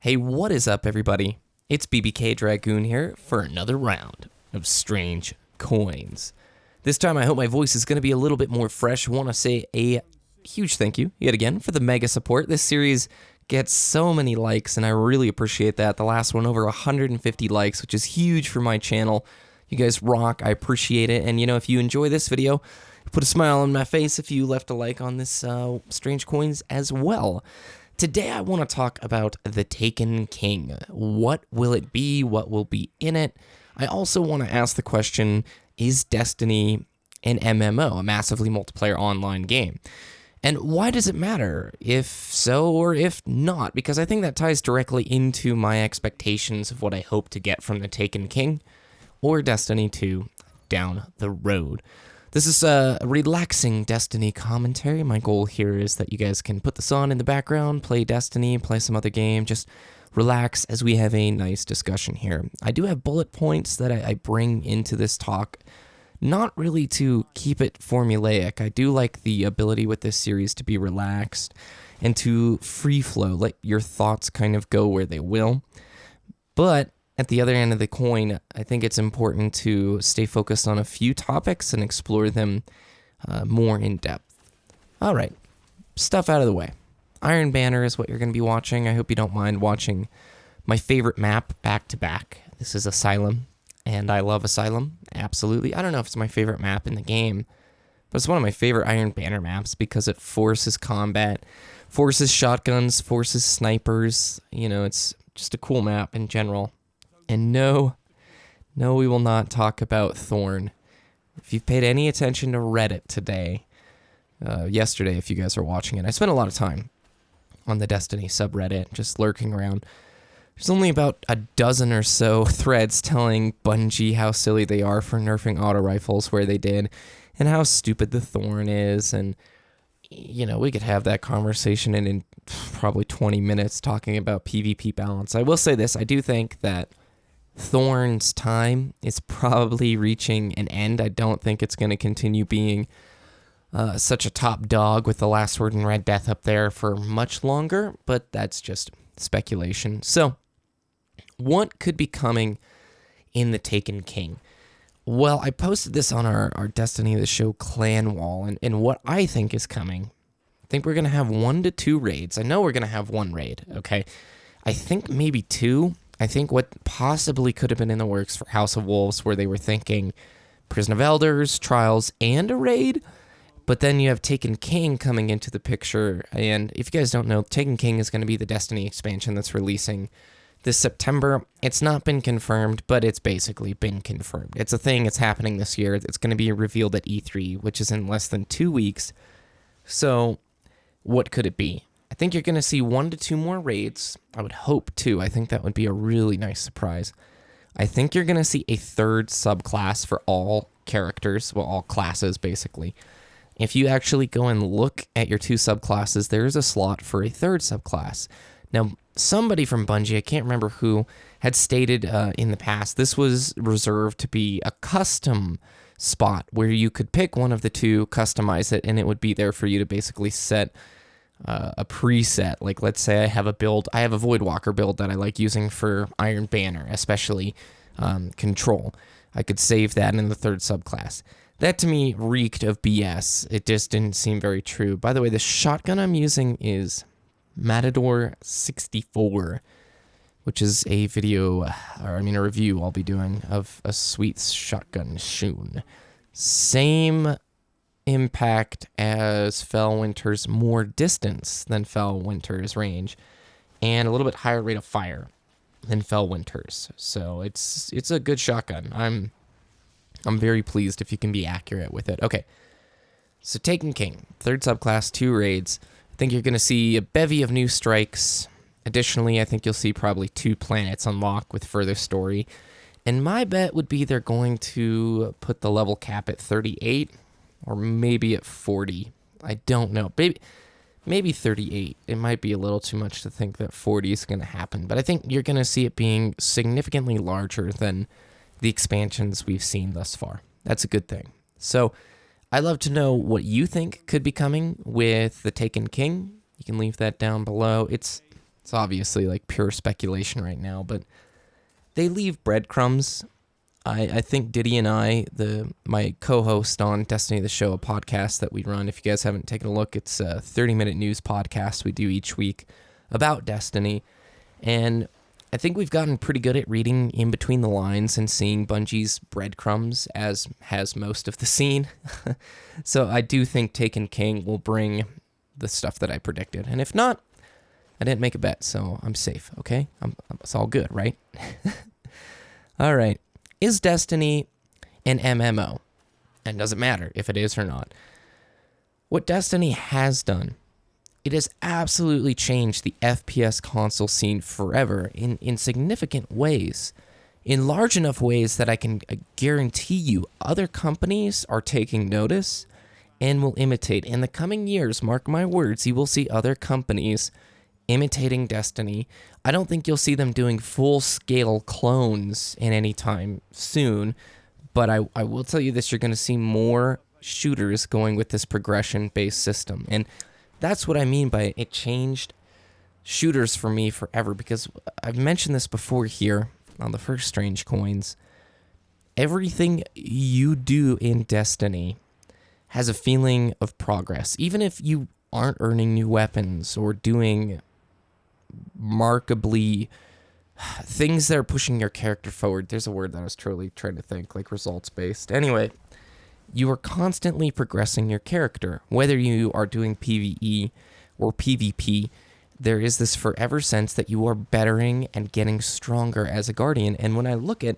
Hey, what is up, everybody? It's BBKDRAGOON here for another round of Strange Coins. This time, I hope my voice is going to be a little bit more fresh. I want to say a huge thank you, yet again, for the mega support. This series gets so many likes, and I really appreciate that. The last one, over 150 likes, which is huge for my channel. You guys rock. I appreciate it. And, you know, if you enjoy this video, put a smile on my face if you left a like on this Strange Coins as well. Today I want to talk about the Taken King. What will it be? What will be in it? I also want to ask the question, is Destiny an MMO, a massively multiplayer online game? And why does it matter, if so or if not? Because I think that ties directly into my expectations of what I hope to get from the Taken King or Destiny 2 down the road. This is a relaxing Destiny commentary. My goal here is that you guys can put this on in the background, play Destiny, play some other game, just relax as we have a nice discussion here. I do have bullet points that I bring into this talk, not really to keep it formulaic. I do like the ability with this series to be relaxed and to free flow, let your thoughts kind of go where they will. But at the other end of the coin, I think it's important to stay focused on a few topics and explore them more in depth. All right, stuff out of the way. Iron Banner is what you're going to be watching. I hope you don't mind watching my favorite map back to back. This is Asylum, and I love Asylum, absolutely. I don't know if it's my favorite map in the game, but it's one of my favorite Iron Banner maps because it forces combat, forces shotguns, forces snipers. You know, it's just a cool map in general. And no, we will not talk about Thorn. If you've paid any attention to Reddit today, yesterday, if you guys are watching it, I spent a lot of time on the Destiny subreddit, just lurking around. There's only about a dozen or so threads telling Bungie how silly they are for nerfing auto rifles where they did, and how stupid the Thorn is, and, you know, we could have that conversation in probably 20 minutes talking about PvP balance. I will say this, I do think that Thorn's time is probably reaching an end. I don't think it's going to continue being such a top dog with the last word in Red Death up there for much longer, but that's just speculation. So, what could be coming in the Taken King? Well, I posted this on our Destiny the Show clan wall, and what I think is coming, I think we're going to have 1 to 2 raids. I know we're going to have 1 raid, okay? I think maybe 2. I think what possibly could have been in the works for House of Wolves, where they were thinking Prison of Elders, Trials, and a raid, but then you have Taken King coming into the picture, and if you guys don't know, Taken King is going to be the Destiny expansion that's releasing this September. It's not been confirmed, but it's basically been confirmed. It's a thing, it's happening this year. It's going to be revealed at E3, which is in less than 2 weeks. So, what could it be? I think you're going to see 1 to 2 more raids. I would hope 2. I think that would be a really nice surprise. I think you're going to see a 3rd subclass for all characters, well, all classes, basically. If you actually go and look at your 2 subclasses, there is a slot for a 3rd subclass. Now, somebody from Bungie, I can't remember who, had stated in the past this was reserved to be a custom spot where you could pick one of the 2, customize it, and it would be there for you to basically set a preset. Like, let's say I have a Voidwalker build that I like using for Iron Banner, especially Control. I could save that in the 3rd subclass. That to me reeked of BS. It just didn't seem very true. By the way, the shotgun I'm using is Matador 64, which is a review I'll be doing of a sweet shotgun shoon. Same impact as Fellwinter's, more distance than Fellwinter's range, and a little bit higher rate of fire than Fellwinter's. So it's a good shotgun. I'm very pleased if you can be accurate with it. Okay, so Taken King, 3rd subclass, 2 raids. I think you're going to see a bevy of new strikes. Additionally, I think you'll see probably 2 planets unlock with further story. And my bet would be they're going to put the level cap at 38, or maybe at 40. I don't know. Maybe 38. It might be a little too much to think that 40 is going to happen. But I think you're going to see it being significantly larger than the expansions we've seen thus far. That's a good thing. So, I'd love to know what you think could be coming with the Taken King. You can leave that down below. It's It's obviously like pure speculation right now, but they leave breadcrumbs. I think Diddy and I, my co-host on Destiny the Show, a podcast that we run, if you guys haven't taken a look, it's a 30-minute news podcast we do each week about Destiny. And I think we've gotten pretty good at reading in between the lines and seeing Bungie's breadcrumbs, as has most of the scene. So I do think Taken King will bring the stuff that I predicted. And if not, I didn't make a bet, so I'm safe, okay? It's all good, right? All right. Is Destiny an MMO? And does it matter if it is or not? What Destiny has done, it has absolutely changed the FPS console scene forever in significant ways. In large enough ways that I can guarantee you other companies are taking notice and will imitate. In the coming years, mark my words, you will see other companies imitating Destiny. I don't think you'll see them doing full-scale clones in any time soon, but I will tell you this, you're going to see more shooters going with this progression-based system. And that's what I mean by it changed shooters for me forever, because I've mentioned this before here on the first Strange Coins. Everything you do in Destiny has a feeling of progress, even if you aren't earning new weapons or doing markably things that are pushing your character forward. There's a word that I was truly trying to think, like results-based. Anyway, you are constantly progressing your character. Whether you are doing PvE or PvP, there is this forever sense that you are bettering and getting stronger as a Guardian. And when I look at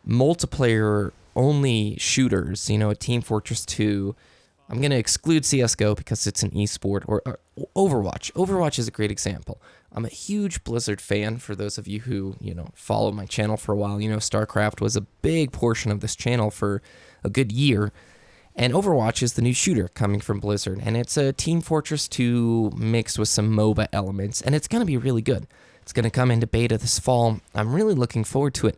multiplayer-only shooters, a Team Fortress 2, I'm going to exclude CSGO because it's an esport, or Overwatch. Overwatch is a great example. I'm a huge Blizzard fan. For those of you who, follow my channel for a while, StarCraft was a big portion of this channel for a good year. And Overwatch is the new shooter coming from Blizzard. And it's a Team Fortress 2 mixed with some MOBA elements. And it's going to be really good. It's going to come into beta this fall. I'm really looking forward to it.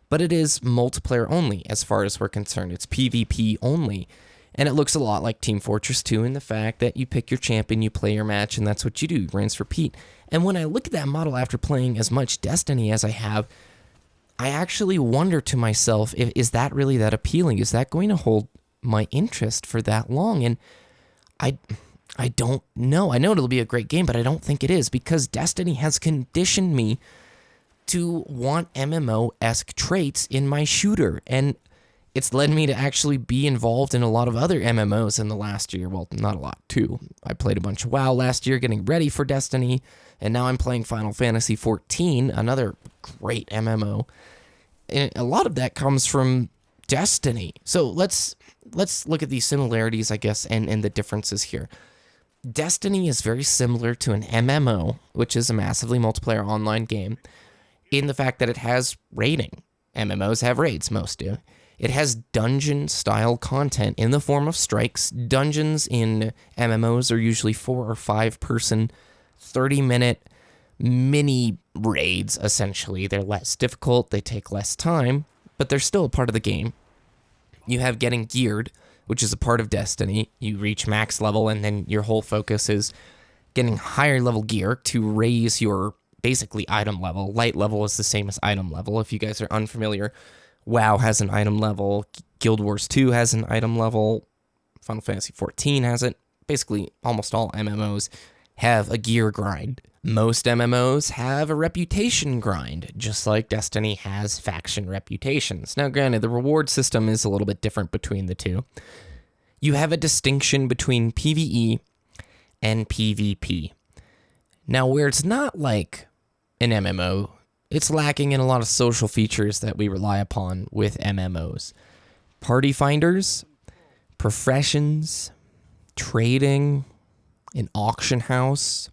But it is multiplayer only as far as we're concerned. It's PvP only. And it looks a lot like Team Fortress 2 in the fact that you pick your champion, you play your match, and that's what you do, rinse, repeat. And when I look at that model after playing as much Destiny as I have, I actually wonder to myself, is that really that appealing? Is that going to hold my interest for that long? And I don't know. I know it'll be a great game, but I don't think it is, because Destiny has conditioned me to want MMO-esque traits in my shooter. And it's led me to actually be involved in a lot of other MMOs in the last year. Well, not a lot, too. I played a bunch of WoW last year getting ready for Destiny, and now I'm playing Final Fantasy XIV, another great MMO. And a lot of that comes from Destiny. So let's look at these similarities, I guess, and the differences here. Destiny is very similar to an MMO, which is a massively multiplayer online game, in the fact that it has raiding. MMOs have raids, most do. It has dungeon-style content in the form of strikes. Dungeons in MMOs are usually 4 or 5 person, 30-minute mini raids, essentially. They're less difficult, they take less time, but they're still a part of the game. You have getting geared, which is a part of Destiny. You reach max level, and then your whole focus is getting higher level gear to raise your, basically, item level. Light level is the same as item level. If you guys are unfamiliar, WoW has an item level, Guild Wars 2 has an item level, Final Fantasy XIV has it. Basically, almost all MMOs have a gear grind. Most MMOs have a reputation grind, just like Destiny has faction reputations. Now, granted, the reward system is a little bit different between the two. You have a distinction between PvE and PvP. Now, where it's not like an MMO, it's lacking in a lot of social features that we rely upon with MMOs. Party finders, professions, trading, an auction house,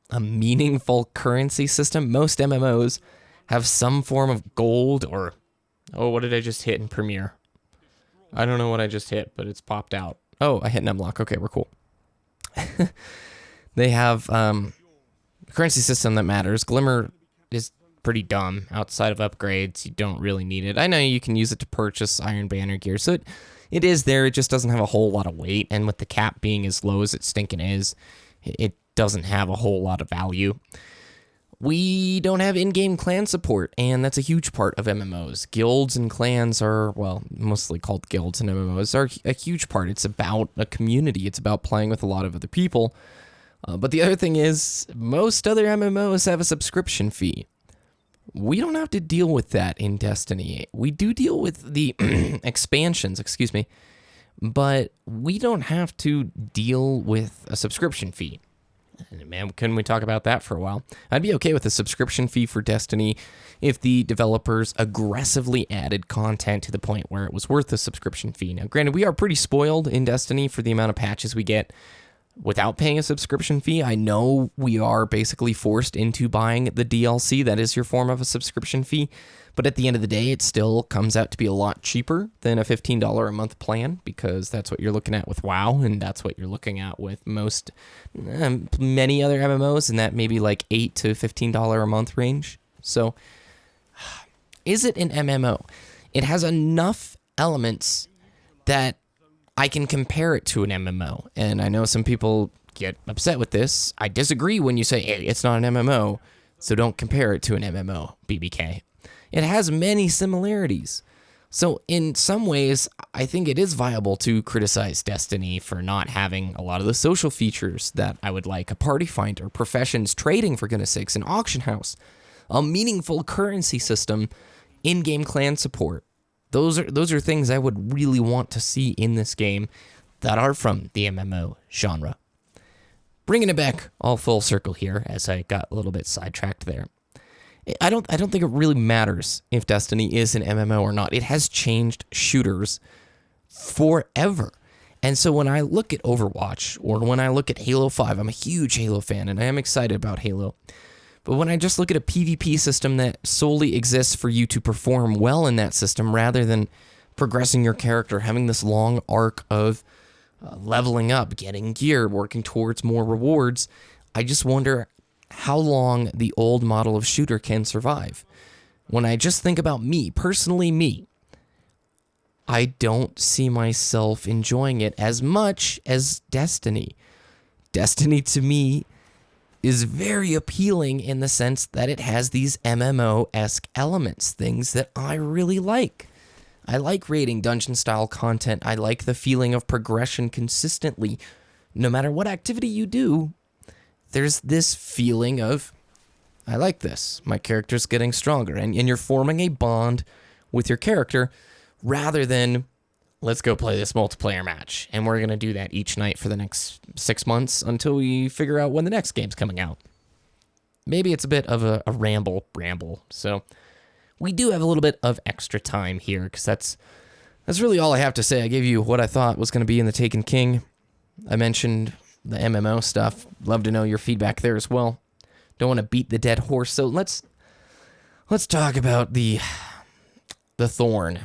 a meaningful currency system. Most MMOs have some form of gold or... Oh, what did I just hit in Premiere? I don't know what I just hit, but it's popped out. Oh, I hit an unlock. Okay, we're cool. They have a currency system that matters. Glimmer is pretty dumb. Outside of upgrades, you don't really need it. I know you can use it to purchase Iron Banner gear, so it is there. It just doesn't have a whole lot of weight, and with the cap being as low as it stinking is, it doesn't have a whole lot of value. We don't have in-game clan support, and that's a huge part of MMOs. Guilds and clans are, well, mostly called guilds and MMOs, are a huge part. It's about a community. It's about playing with a lot of other people. But the other thing is, most other MMOs have a subscription fee. We don't have to deal with that in Destiny. We do deal with the expansions, but we don't have to deal with a subscription fee. Man, couldn't we talk about that for a while? I'd be okay with a subscription fee for Destiny if the developers aggressively added content to the point where it was worth a subscription fee. Now, granted, we are pretty spoiled in Destiny for the amount of patches we get without paying a subscription fee. I know we are basically forced into buying the DLC. That is your form of a subscription fee. But at the end of the day, it still comes out to be a lot cheaper than a $15 a month plan, because that's what you're looking at with WoW, and that's what you're looking at with many other MMOs, and that maybe like $8 to $15 a month range. So, is it an MMO? It has enough elements that I can compare it to an MMO, and I know some people get upset with this. I disagree when you say, hey, it's not an MMO, so don't compare it to an MMO, BBK. It has many similarities. So in some ways, I think it is viable to criticize Destiny for not having a lot of the social features that I would like: a party finder, professions, trading, for goodness sakes, an auction house, a meaningful currency system, in-game clan support. Those are things I would really want to see in this game that are from the MMO genre. Bringing it back all full circle here, as I got a little bit sidetracked there. I don't think it really matters if Destiny is an MMO or not. It has changed shooters forever. And so when I look at Overwatch, or when I look at Halo 5, I'm a huge Halo fan, and I am excited about Halo. But when I just look at a PvP system that solely exists for you to perform well in that system, rather than progressing your character, having this long arc of leveling up, getting gear, working towards more rewards, I just wonder how long the old model of shooter can survive. When I just think about me, personally me, I don't see myself enjoying it as much as Destiny. Destiny, to me, is very appealing in the sense that it has these MMO-esque elements, things that I really like. I like raiding, dungeon-style content. I like the feeling of progression consistently. No matter what activity you do, there's this feeling of, I like this. My character's getting stronger. And you're forming a bond with your character rather than, let's go play this multiplayer match. And we're going to do that each night for the next 6 months until we figure out when the next game's coming out. Maybe it's a bit of a ramble. So we do have a little bit of extra time here, because that's really all I have to say. I gave you what I thought was going to be in the Taken King. I mentioned the MMO stuff. Love to know your feedback there as well. Don't want to beat the dead horse, so let's talk about the Thorn.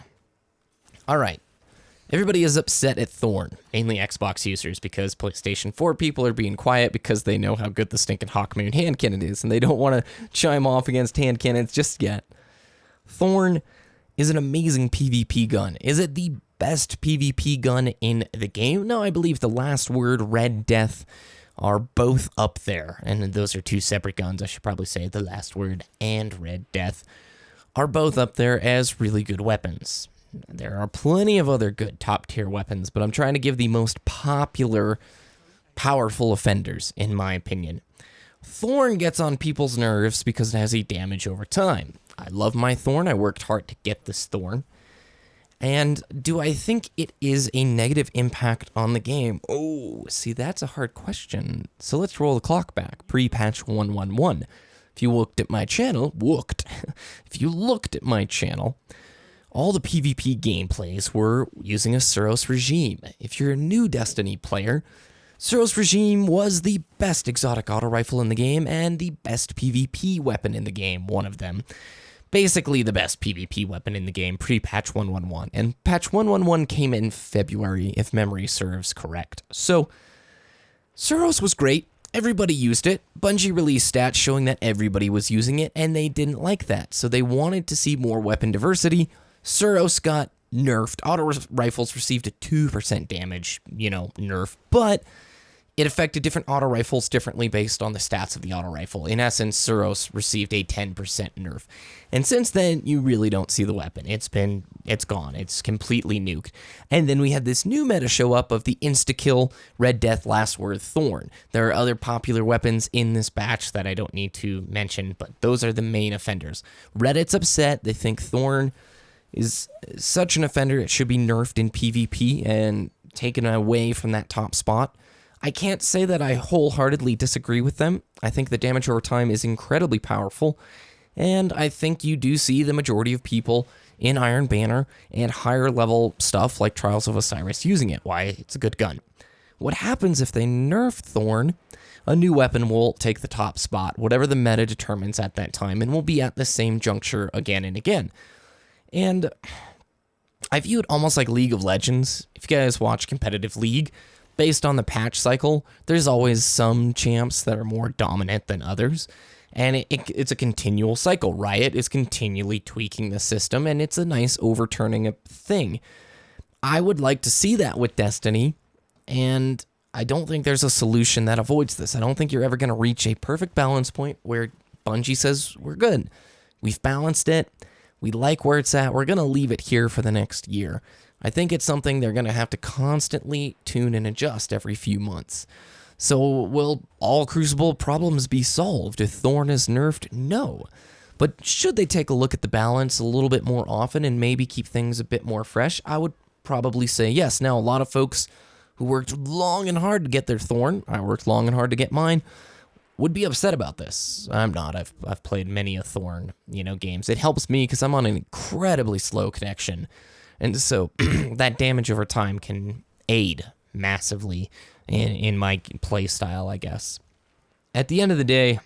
All right. Everybody is upset at Thorn, mainly Xbox users, because PlayStation 4 people are being quiet because they know how good the stinking Hawkmoon hand cannon is, and they don't want to chime off against hand cannons just yet. Thorn is an amazing PvP gun. Is it the best PvP gun in the game? No, I believe The Last Word, Red Death are both up there. And those are two separate guns. I should probably say The Last Word and Red Death are both up there as really good weapons. There are plenty of other good top-tier weapons, but I'm trying to give the most popular, powerful offenders, in my opinion. Thorn gets on people's nerves because it has a damage over time. I love my Thorn. I worked hard to get this Thorn. And do I think it is a negative impact on the game? Oh, see, that's a hard question. So let's roll the clock back. Pre-patch 111. If you looked at my channel, if you looked at my channel, all the PvP gameplays were using a Suros regime. If you're a new Destiny player, Suros regime was the best exotic auto rifle in the game and the best PvP weapon in the game, one of them. Basically the best PvP weapon in the game, pre-patch 111. And patch 111 came in February, if memory serves correct. So, Suros was great. Everybody used it. Bungie released stats showing that everybody was using it, and they didn't like that. So they wanted to see more weapon diversity. Suros got nerfed. Auto rifles received a 2% damage, nerf. But it affected different auto rifles differently based on the stats of the auto rifle. In essence, Suros received a 10% nerf. And since then, you really don't see the weapon. It's gone. It's completely nuked. And then we had this new meta show up of the insta-kill Red Death Last Word Thorn. There are other popular weapons in this batch that I don't need to mention, but those are the main offenders. Reddit's upset. They think Thorn is such an offender, it should be nerfed in PvP and taken away from that top spot. I can't say that I wholeheartedly disagree with them. I think the damage over time is incredibly powerful, and I think you do see the majority of people in Iron Banner and higher level stuff like Trials of Osiris using it. Why? It's a good gun. What happens if they nerf Thorn? A new weapon will take the top spot, whatever the meta determines at that time, and will be at the same juncture again and again. And I view it almost like League of Legends. If you guys watch competitive League, based on the patch cycle, there's always some champs that are more dominant than others, and it's a continual cycle. Riot is continually tweaking the system, and it's a nice overturning thing. I would like to see that with Destiny, and I don't think there's a solution that avoids this. I don't think you're ever going to reach a perfect balance point where Bungie says, we're good. We've balanced it. We like where it's at. We're going to leave it here for the next year. I think it's something they're going to have to constantly tune and adjust every few months. So will all Crucible problems be solved if Thorn is nerfed? No. But should they take a look at the balance a little bit more often and maybe keep things a bit more fresh? I would probably say yes. Now, a lot of folks who worked long and hard to get their Thorn, I worked long and hard to get mine, would be upset about this. I'm not. I've played many a Thorn, games. It helps me because I'm on an incredibly slow connection. And so that damage over time can aid massively in my play style, I guess. At the end of the day,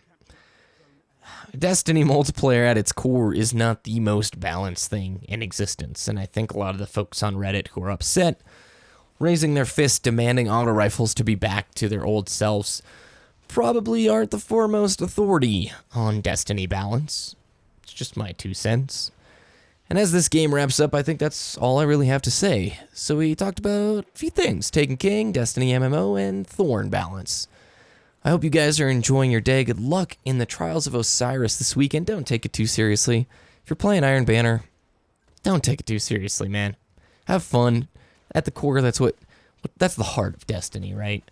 Destiny multiplayer at its core is not the most balanced thing in existence. And I think a lot of the folks on Reddit who are upset, raising their fists demanding auto rifles to be back to their old selves, probably aren't the foremost authority on Destiny balance. It's just my 2 cents. And as this game wraps up, I think that's all I really have to say. So we talked about a few things: Taken King, Destiny MMO, and Thorn balance. I hope you guys are enjoying your day. Good luck in the Trials of Osiris this weekend. Don't take it too seriously. If you're playing Iron Banner, don't take it too seriously, man. Have fun. At the core, that's the heart of Destiny, right?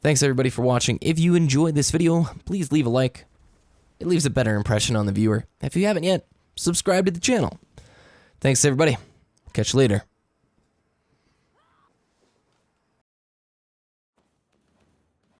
Thanks everybody for watching. If you enjoyed this video, please leave a like. It leaves a better impression on the viewer. If you haven't yet, subscribe to the channel. Thanks everybody. Catch you later.